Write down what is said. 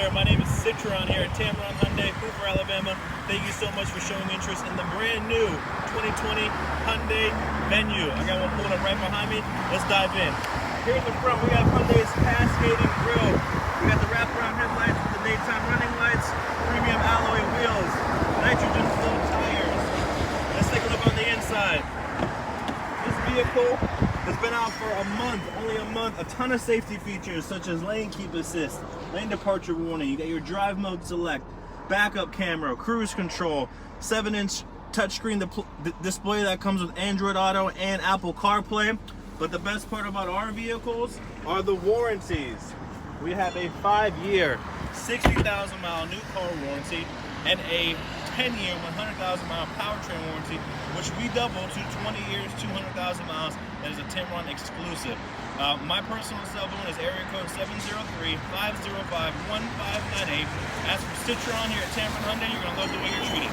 there, my name is Tameron here at Tameron Hyundai, Hoover, Alabama. Thank you so much for showing interest in the brand new 2020 Hyundai Venue. I got one pulled up right behind me. Let's dive in. Here in the front, we have Hyundai's cascading grille. We got the wraparound headlights with the daytime running lights, premium alloy wheels, nitrogen flow tires. Let's take a look on the inside. This vehicle has been out for a month, only a month. A ton of safety features such as lane keep assist, lane departure warning. You got your drive mode select, backup camera, cruise control, 7-inch touchscreen display that comes with Android Auto and Apple CarPlay. But the best part about our vehicles are the warranties. We have a 5-year, 60,000-mile new car warranty and a 10-year, 100,000-mile powertrain warranty, which we double to 20 years, 200,000 miles. That is a Tameron exclusive. My personal cell phone is area code 703-505-1598. As for Tameron here at Tameron Hyundai, you're going to love the way you're treated.